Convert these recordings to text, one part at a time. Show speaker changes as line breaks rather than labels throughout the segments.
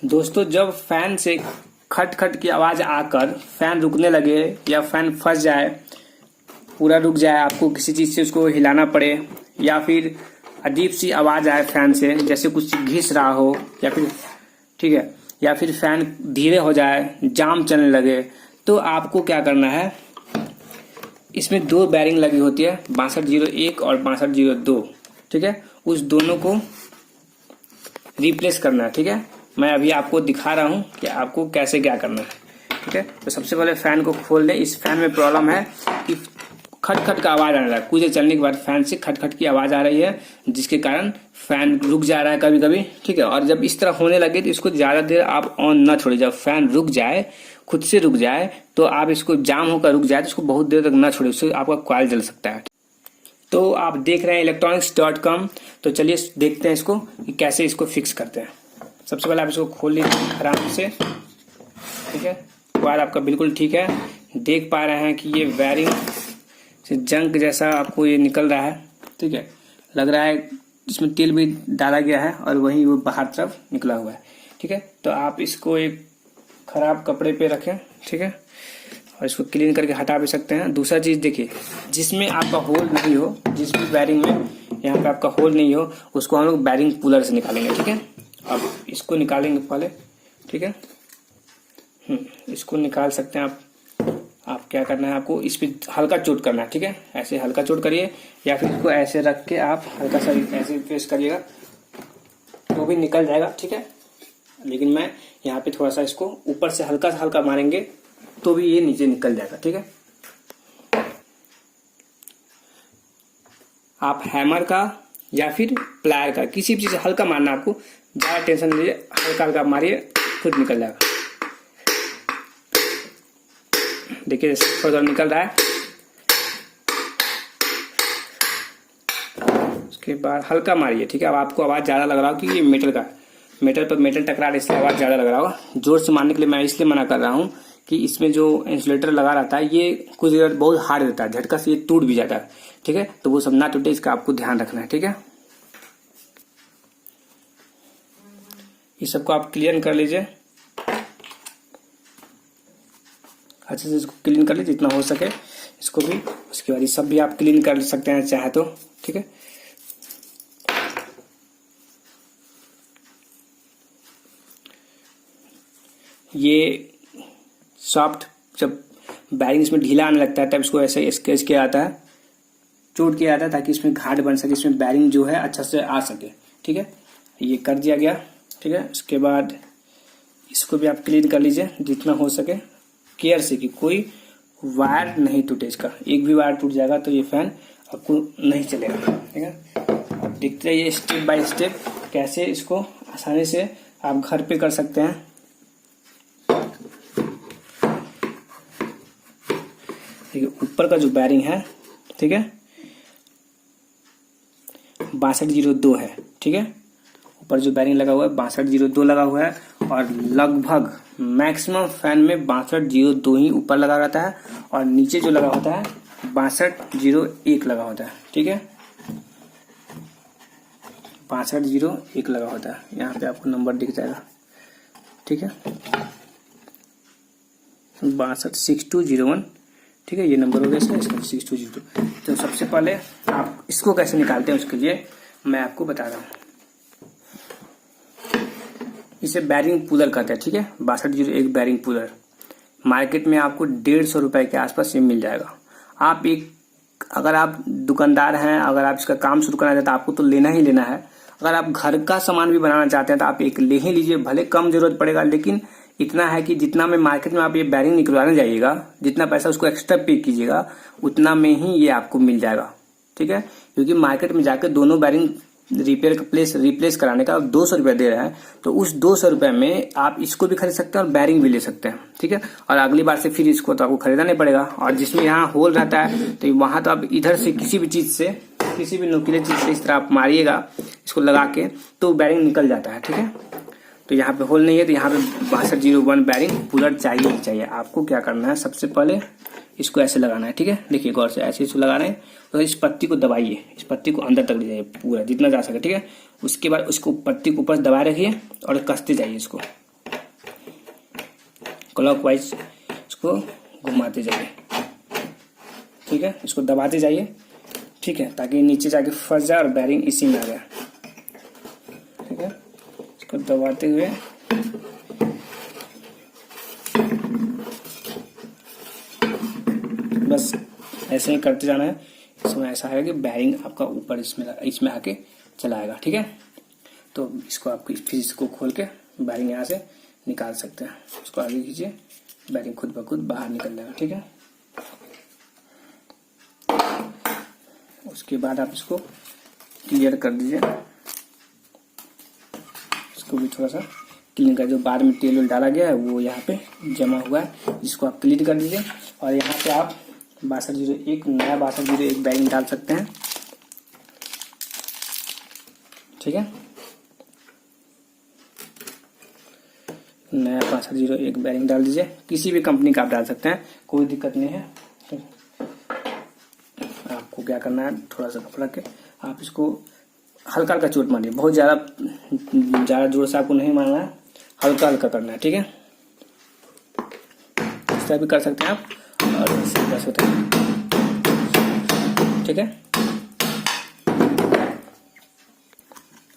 दोस्तों, जब फैन से खट खट की आवाज़ आकर फैन रुकने लगे या फैन फंस जाए, पूरा रुक जाए, आपको किसी चीज़ से उसको हिलाना पड़े या फिर अजीब सी आवाज़ आए फैन से, जैसे कुछ घिस रहा हो या फिर ठीक है, या फिर फैन धीरे हो जाए, जाम चलने लगे, तो आपको क्या करना है, इसमें दो बैरिंग लगी होती है 6201 और 6202, ठीक है, उस दोनों को रिप्लेस करना है। ठीक है, मैं अभी आपको दिखा रहा हूं कि आपको कैसे क्या करना है। ठीक है, तो सबसे पहले फैन को खोल लें। इस फैन में प्रॉब्लम है कि खटखट का आवाज आने लगा, कुछ देर चलने के बाद फैन से खटखट की आवाज आ रही है, जिसके कारण फैन रुक जा रहा है कभी कभी। ठीक है, और जब इस तरह होने लगे तो इसको ज्यादा देर आप ऑन न छोड़े। जब फैन रुक जाए, खुद से रुक जाए, तो आप इसको जाम होकर रुक जाए तो इसको बहुत देर तक न छोड़े, उससे आपका कॉइल जल सकता है। तो आप देख रहे हैं electronics.com। तो चलिए देखते हैं इसको कि कैसे इसको फिक्स करते हैं। सबसे पहले आप इसको खोल लीजिए आराम से। ठीक है, वायर आपका बिल्कुल ठीक है। देख पा रहे हैं कि ये वायरिंग से जंक जैसा आपको ये निकल रहा है। ठीक है, लग रहा है इसमें तेल भी डाला गया है और वहीं वो बाहर तरफ निकला हुआ है। ठीक है, तो आप इसको एक खराब कपड़े पे रखें। ठीक है, और इसको क्लीन करके हटा भी सकते हैं। दूसरा चीज देखिए, जिसमें आपका होल नहीं हो, जिस भी बैरिंग में यहाँ पे आपका होल नहीं हो, उसको हम लोग बैरिंग पुलर से निकालेंगे। ठीक है, अब इसको निकालेंगे पहले। ठीक है, इसको निकाल सकते हैं आप क्या करना है, आपको इस पे हल्का चोट करना है। ठीक है, ऐसे हल्का चोट करिए या फिर इसको ऐसे रख के आप हल्का सा ऐसे प्रेस करिएगा तो भी निकल जाएगा। ठीक है, लेकिन मैं यहाँ पे थोड़ा सा इसको ऊपर से हल्का मारेंगे तो भी ये नीचे निकल जाएगा। ठीक है, आप हैमर का या फिर प्लायर का किसी भी चीज से हल्का मारना, आपको ज्यादा टेंशन नहीं लीजिए, हल्का मारिए, खुद निकल जाएगा। देखिए थोड़ा निकल रहा है। उसके बाद हल्का मारिए। ठीक है, अब आपको आवाज ज्यादा लग रहा हो कि ये मेटल पर मेटल टकरा रहा है, इसलिए आवाज ज्यादा लग रहा होगा। जोर से मारने के लिए मैं इसलिए मना कर रहा हूँ कि इसमें जो इंसुलेटर लगा रहता है ये कुछ देर बहुत हार्ड रहता है, झटका से ये टूट भी जाता है। ठीक है, तो वो सब ना टूटे, इसका आपको ध्यान रखना है। ठीक है, ये सबको आप क्लीन कर लीजिए अच्छे से, इसको क्लीन कर लीजिए जितना हो सके इसको भी। उसके बाद ये सब भी आप क्लीन कर सकते हैं चाहे तो। ठीक है, ये सॉफ्ट जब बैरिंग इसमें ढीला आने लगता है तब इसको ऐसे स्केच किया जाता है, चोट किया जाता है, ताकि इसमें घाट बन सके, इसमें बैरिंग जो है अच्छा से आ सके। ठीक है, ये कर दिया गया। ठीक है, उसके बाद इसको भी आप क्लीन कर लीजिए जितना हो सके केयर से, कि कोई वायर नहीं टूटे। इसका एक भी वायर टूट जाएगा तो ये फैन आपको नहीं चलेगा। ठीक है, अब देखते रहिए स्टेप बाय स्टेप कैसे इसको आसानी से आप घर पे कर सकते हैं। देखिए ऊपर का जो बैरिंग है, ठीक है, 6202 है। ठीक है, ऊपर जो बैरिंग लगा हुआ है 6202 लगा हुआ है, और लगभग मैक्सिमम फैन में 6202 ही ऊपर लगा रहता है, और नीचे जो लगा होता है 6201 लगा होता है। ठीक है, 6201 लगा होता है, यहाँ पे आपको नंबर दिख जाएगा। ठीक है, 626201। ठीक है, ये नंबर हो गया इसका 6202। तो सबसे पहले आप इसको कैसे निकालते हैं उसके लिए मैं आपको बता रहा हूँ। इसे बैरिंग पुलर कहते हैं। ठीक है, 6201 बैरिंग पुलर मार्केट में आपको 150 रुपए के आसपास ये मिल जाएगा। अगर आप दुकानदार हैं, अगर आप इसका काम शुरू करना चाहते हैं, आपको तो लेना ही लेना है। अगर आप घर का सामान भी बनाना चाहते हैं तो आप एक ले ही लीजिए, भले कम जरूरत पड़ेगा, लेकिन इतना है कि जितना में मार्केट में आप ये बैरिंग निकलवाने जाइएगा, जितना पैसा उसको एक्स्ट्रा पे कीजिएगा, उतना में ही ये आपको मिल जाएगा। ठीक है, क्योंकि मार्केट में जाकर दोनों बैरिंग रिप्लेस कराने का 200 रुपया दे रहा है, तो उस 200 रुपये में आप इसको भी खरीद सकते हैं और बैरिंग भी ले सकते हैं। ठीक है, और अगली बार से फिर इसको तो आपको खरीदना नहीं पड़ेगा। और जिसमें यहाँ होल रहता है तो वहां तो आप इधर से किसी भी चीज से, किसी भी नुकीले चीज से इस तरह आप मारिएगा इसको लगा के, तो बैरिंग निकल जाता है। ठीक है, तो यहाँ पे होल नहीं है, तो यहाँ पे 6201 बैरिंग पुलर चाहिए ही चाहिए। आपको क्या करना है, सबसे पहले इसको ऐसे लगाना है। ठीक है, देखिए गौर से ऐसे इसको लगाना है, तो इस पत्ती को दबाइए, इस पत्ती को अंदर तक ले जाइए पूरा जितना जा सके। ठीक है, उसके बाद उसको पत्ती को ऊपर दबाए रखिए और कसते जाइए इसको। क्लॉकवाइज इसको घुमाते जाइए, ठीक है। इसको दबाते जाइए, ठीक है, ताकि नीचे जाके फंस जाए और बैरिंग इसी में आ जाए, ठीक है। इसको दबाते हुए बस ऐसे ही करते जाना है। इसमें ऐसा है कि बैरिंग आपका ऊपर इसमें आके चलाएगा, ठीक है। तो इसको आप फिर इसको खोल के बैरिंग यहाँ से निकाल सकते हैं। इसको आगे खींचिए, बैरिंग खुद ब खुद बाहर निकल जाएगा, ठीक है। उसके बाद आप इसको क्लियर कर दीजिए, इसको भी थोड़ा सा क्लीन कर। जो बाद में तेल वेल डाला गया है वो यहाँ पे जमा हुआ है, इसको आप क्लीन कर दीजिए। और यहाँ पे आप 6201 नया 6201 बैरिंग डाल सकते हैं, ठीक है। नया 6201 बैरिंग डाल दीजिए, किसी भी कंपनी का आप डाल सकते हैं, कोई दिक्कत नहीं है। आपको क्या करना है, थोड़ा सा कपड़ा के आप इसको हल्का हल्का चोट मारिए, बहुत ज़्यादा जोर से आपको नहीं मारना है, हल्का हल्का करना है, ठीक है। इस तरह भी कर सकते हैं आप और इसे कर सकते हैं, ठीक है।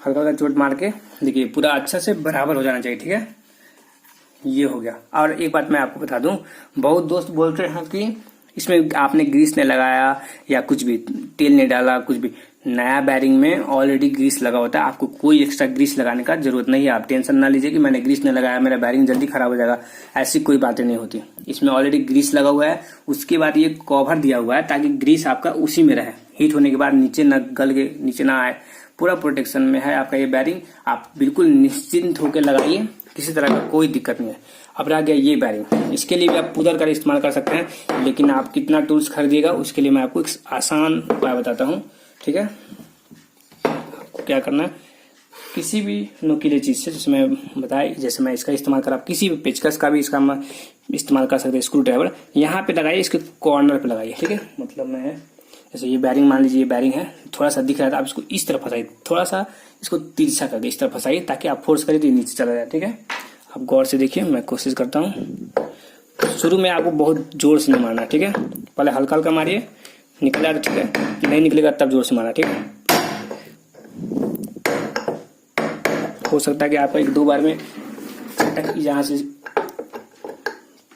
हल्का हल्का चोट मार के देखिए पूरा अच्छा से बराबर हो जाना चाहिए, ठीक है। ये हो गया। और एक बात मैं आपको बता दूं, बहुत दोस्त बोलते हैं कि इसमें आपने ग्रीस नहीं लगाया या कुछ भी तेल नहीं डाला, कुछ भी। नया बैरिंग में ऑलरेडी ग्रीस लगा होता है, आपको कोई एक्स्ट्रा ग्रीस लगाने का जरूरत नहीं है। आप टेंशन ना लीजिए कि मैंने ग्रीस नहीं लगाया, मेरा बैरिंग जल्दी खराब हो जाएगा, ऐसी कोई बातें नहीं होती। इसमें ऑलरेडी ग्रीस लगा हुआ है, उसके बाद ये कवर दिया हुआ है ताकि ग्रीस आपका उसी में रहे, हीट होने के बाद नीचे न गल के नीचे ना आए, पूरा प्रोटेक्शन में है आपका ये बैरिंग। आप बिल्कुल निश्चिंत होकर लगाइए, किसी तरह का कोई दिक्कत नहीं है। अब रह गया ये बैरिंग, इसके लिए भी आप पुदर का इस्तेमाल कर सकते हैं, लेकिन आप कितना टूल्स खरीदिएगा उसके लिए मैं आपको एक आसान उपाय बताता हूँ, ठीक है। आपको क्या करना है, किसी भी नुकीले चीज से, जैसे मैं बताया, जैसे मैं इसका इस्तेमाल कर, आप किसी भी पेचकस का भी इसका इस्तेमाल कर सकते हैं। स्क्रू ड्राइवर यहाँ पे लगाइए, इसके कॉर्नर पे लगाइए, ठीक है। मतलब मैं जैसे ये बैरिंग मान लीजिए, ये बैरिंग है, थोड़ा सा दिख रहा है, आप इसको इस तरफ फंसाइए, थोड़ा सा इसको तिरछा करके इस तरफ फंसाइए ताकि आप फोर्स करिए तो नीचे चला जाए, ठीक है। आप गौर से देखिए, मैं कोशिश करता हूँ। शुरू में आपको बहुत जोर से नहीं मारना, ठीक है। पहले हल्का हल्का मारिए, निकला तो ठीक है, नहीं निकलेगा तब जोर से मारना, ठीक है। हो सकता है कि आपका 1-2 बार में यहाँ से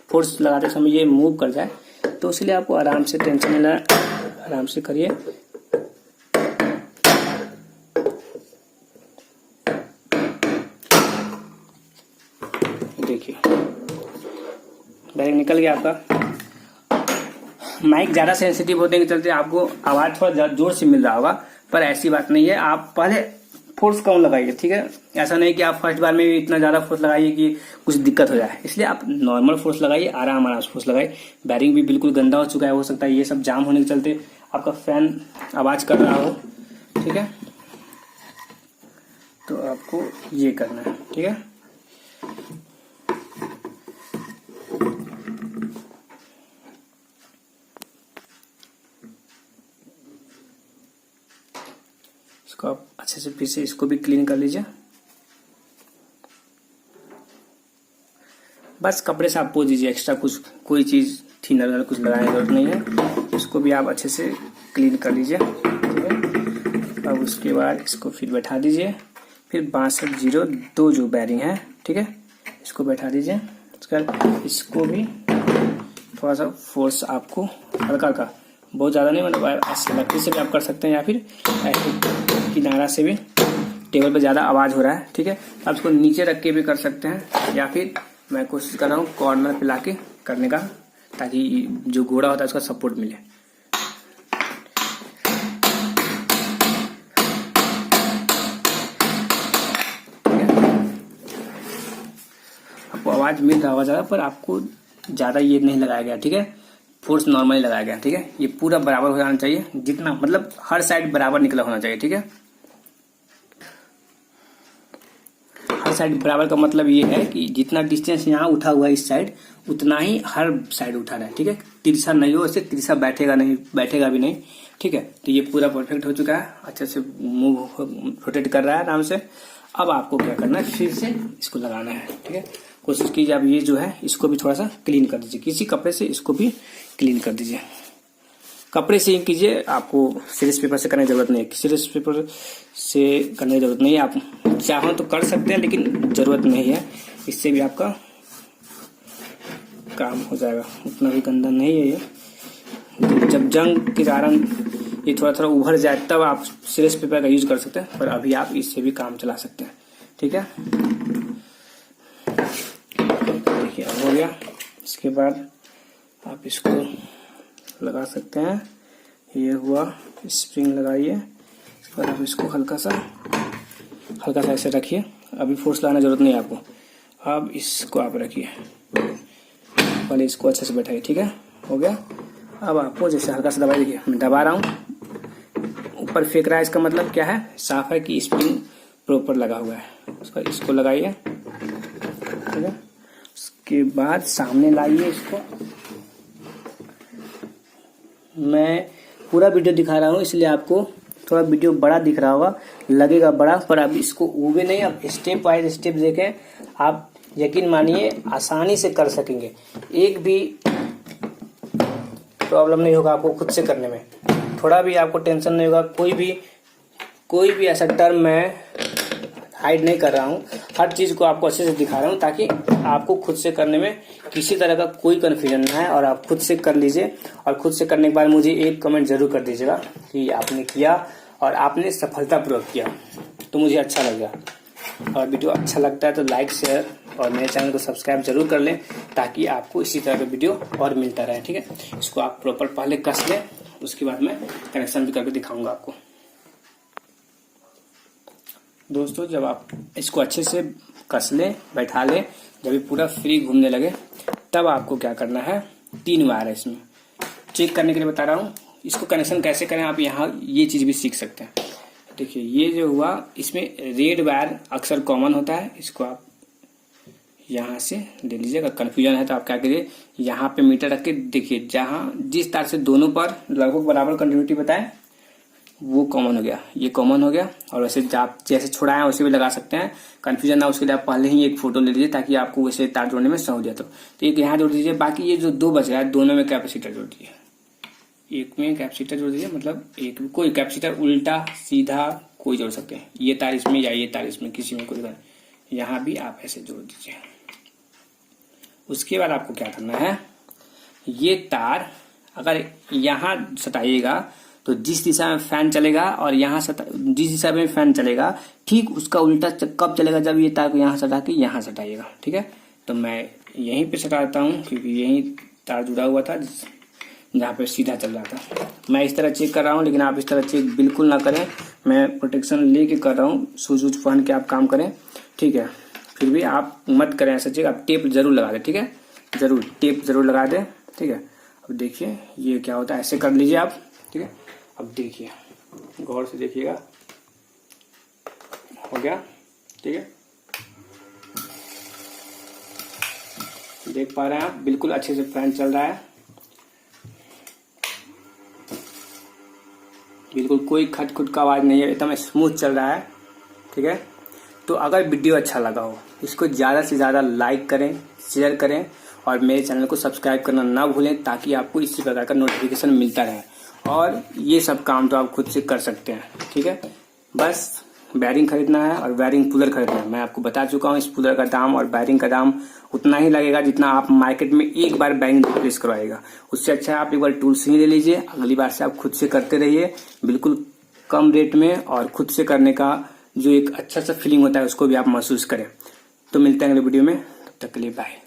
फोर्स लगाते समय ये मूव कर जाए, तो इसलिए आपको आराम से, टेंशन नहीं लेना, आराम से करिए। देखिए बैरिंग निकल गया आपका। माइक ज्यादा सेंसिटिव होने के चलते आपको आवाज थोड़ा जोर से मिल रहा होगा, पर ऐसी बात नहीं है। आप पहले फोर्स कम लगाइए, ठीक है। ऐसा नहीं कि आप फर्स्ट बार में इतना ज्यादा फोर्स लगाइए कि कुछ दिक्कत हो जाए, इसलिए आप नॉर्मल फोर्स लगाइए, आराम आराम से फोर्स लगाइए। बैरिंग भी बिल्कुल गंदा हो चुका है, हो सकता है ये सब जाम होने के चलते आपका फैन आवाज कर रहा हो, ठीक है। तो आपको ये करना है, ठीक है। इसको आप अच्छे से फिर से इसको भी क्लीन कर लीजिए। बस कपड़े से आप पोंछ दीजिए, एक्स्ट्रा कुछ कोई चीज थिनर कुछ लगाने की जरूरत नहीं है। इसको भी आप अच्छे से क्लीन कर लीजिए, ठीक है। अब उसके बाद इसको फिर बैठा दीजिए, फिर 6202 जो बैरिंग है, ठीक है, इसको बैठा दीजिए। उसके बाद इसको भी थोड़ा सा फोर्स आपको हल्का हल्का, बहुत ज़्यादा नहीं, मतलब ऐसे लकड़ी से भी आप कर सकते हैं या फिर ऐसे किनारा से भी। टेबल पे ज़्यादा आवाज़ हो रहा है, ठीक है। आप इसको नीचे रख के भी कर सकते हैं, या फिर मैं कोशिश कर रहा हूँ कॉर्नर पे लाके करने का, ताकि जो घोड़ा होता है उसका सपोर्ट मिले। आपको आवाज़ मिल रहा होगा ज़्यादा, पर आपको ज़्यादा ये नहीं लगाया गया, ठीक है। फोर्स नॉर्मली लगाया गया, ठीक है। ये पूरा बराबर हो जाना चाहिए, जितना मतलब हर साइड बराबर निकला होना चाहिए, ठीक है। हर साइड बराबर का मतलब ये है कि जितना डिस्टेंस यहाँ उठा हुआ है इस साइड, उतना ही हर साइड उठाना है, ठीक है। तिरछा नहीं हो, इससे तिरछा बैठेगा नहीं, बैठेगा भी नहीं, ठीक है। तो ये पूरा परफेक्ट हो चुका है, अच्छे से मूव रोटेट कर रहा है आराम से। अब आपको क्या करना है, फिर से इसको लगाना है, ठीक है। कोशिश कीजिए आप ये जो है इसको भी थोड़ा सा क्लीन कर दीजिए, किसी कपड़े से इसको भी क्लीन कर दीजिए। कपड़े से ही कीजिए, आपको सीरीज पेपर से करने की जरूरत नहीं है। सीरीज पेपर से करने की जरूरत नहीं है, आप चाहो तो कर सकते हैं लेकिन जरूरत नहीं है, इससे भी आपका काम हो जाएगा, उतना भी गंदा नहीं है ये। जब जंग के कारण ये थोड़ा थोड़ा उभर जाए तब आप सीरीज पेपर का यूज कर सकते हैं, पर अभी आप इससे भी काम चला सकते हैं। ठीक है, देखिए हो गया। इसके बाद आप इसको लगा सकते हैं, ये हुआ, स्प्रिंग लगाइए। इसके बाद आप इसको हल्का सा ऐसे रखिए, अभी फोर्स लगाने जरूरत नहीं है आपको। अब इसको आप रखिए, पहले इसको अच्छे से बैठाइए। ठीक है, हो गया। अब आपको जैसे हल्का सा दबाई, देखिए मैं दबा रहा हूँ, ऊपर फेंक रहा है, इसका मतलब क्या है, साफ है कि स्प्रिंग प्रॉपर लगा हुआ है। इसको लगाइए। ठीक है, उसके बाद सामने लाइए इसको। मैं पूरा वीडियो दिखा रहा हूँ इसलिए आपको थोड़ा वीडियो बड़ा दिख रहा होगा, लगेगा बड़ा, पर आप इसको उबे नहीं, आप स्टेप बाय स्टेप देखें, आप यकीन मानिए आसानी से कर सकेंगे। एक भी प्रॉब्लम नहीं होगा आपको खुद से करने में, थोड़ा भी आपको टेंशन नहीं होगा। कोई भी ऐसा टर्म मैं हाइड नहीं कर रहा हूँ, हर चीज को आपको अच्छे से दिखा रहा हूँ ताकि आपको खुद से करने में किसी तरह का कोई कन्फ्यूजन ना है और आप खुद से कर लीजिए। और खुद से करने के बाद मुझे एक कमेंट जरूर कर दीजिएगा कि आपने किया और आपने सफलतापूर्वक किया, तो मुझे अच्छा लगेगा। और वीडियो अच्छा लगता है तो लाइक, शेयर और मेरे चैनल को सब्सक्राइब जरूर कर लें ताकि आपको इसी तरह का वीडियो और मिलता रहे। ठीक है, इसको आप प्रॉपर पहले कस लें, उसके बाद मैं कनेक्शन भी करके दिखाऊंगा आपको। दोस्तों, जब आप इसको अच्छे से कस लें, बैठा लें, जब ये पूरा फ्री घूमने लगे तब आपको क्या करना है, 3 वायर है इसमें, चेक करने के लिए बता रहा हूँ। इसको कनेक्शन कैसे करें आप यहाँ ये चीज भी सीख सकते हैं। देखिए ये जो हुआ, इसमें रेड वायर अक्सर कॉमन होता है, इसको आप यहाँ से ले लीजिए। अगर कन्फ्यूजन है तो आप क्या करिए, यहाँ पे मीटर रख के देखिए, जहाँ जिस तार से दोनों पर लगभग बराबर कंटिन्यूटी बताएं वो कॉमन हो गया, ये कॉमन हो गया। और वैसे आप जैसे छुड़ाएं वैसे भी लगा सकते हैं, कंफ्यूजन ना उसके लिए आप पहले ही एक फोटो ले लीजिए ताकि आपको वैसे तार जोड़ने में सहूलियत हो। तो एक यहाँ जोड़ दीजिए, बाकी ये जो 2 बच रहा है दोनों में कैपेसिटर जोड़ दीजिए। एक में कैपेसिटर जोड़ दीजिए, मतलब एक में कोई कैपेसिटर उल्टा सीधा कोई जोड़ सकते हैं, ये तार इसमें या ये तार इसमें, किसी में कोई, यहाँ भी आप ऐसे जोड़ दीजिए। उसके बाद आपको क्या करना है, ये तार अगर यहाँ सटाइएगा तो जिस दिशा में फैन चलेगा और यहाँ जिस दिशा में फैन चलेगा ठीक उसका उल्टा कब चलेगा, जब ये तार को यहाँ सटा के यहाँ सटाइएगा। ठीक है, तो मैं यहीं पे सटाता हूँ क्योंकि यहीं तार जुड़ा हुआ था जहाँ पे सीधा चल रहा था। मैं इस तरह चेक कर रहा हूँ, लेकिन आप इस तरह चेक बिल्कुल ना करें, मैं प्रोटेक्शन लेके कर रहा हूँ, शूज वूज पहन के आप काम करें। ठीक है, फिर भी आप मत करें ऐसा चेक, आप टेप जरूर लगा दें। ठीक है, जरूर टेप जरूर लगा दें। ठीक है, अब देखिए ये क्या होता है, ऐसे कर लीजिए आप। ठीक है, अब देखिए गौर से देखिएगा, हो गया। ठीक है, देख पा रहे हैं आप, बिल्कुल अच्छे से फैन चल रहा है, बिल्कुल कोई खटखुट का आवाज नहीं है, एकदम स्मूथ चल रहा है। ठीक है, तो अगर वीडियो अच्छा लगा हो इसको ज़्यादा से ज़्यादा लाइक करें, शेयर करें और मेरे चैनल को सब्सक्राइब करना ना भूलें ताकि आपको इसी प्रकार का नोटिफिकेशन मिलता रहे। और ये सब काम तो आप खुद से कर सकते हैं। ठीक है, बस बैरिंग खरीदना है और बैरिंग पुलर खरीदना है। मैं आपको बता चुका हूँ इस पुलर का दाम और बैरिंग का दाम उतना ही लगेगा जितना आप मार्केट में एक बार बैरिंग रिप्लेस करवाएगा। उससे अच्छा आप एक बार टूल्स ही ले लीजिए, अगली बार से आप खुद से करते रहिए, बिल्कुल कम रेट में, और खुद से करने का जो एक अच्छा सा फीलिंग होता है उसको भी आप महसूस करें। तो मिलते हैं अगले वीडियो में, तब तक के लिए बाय।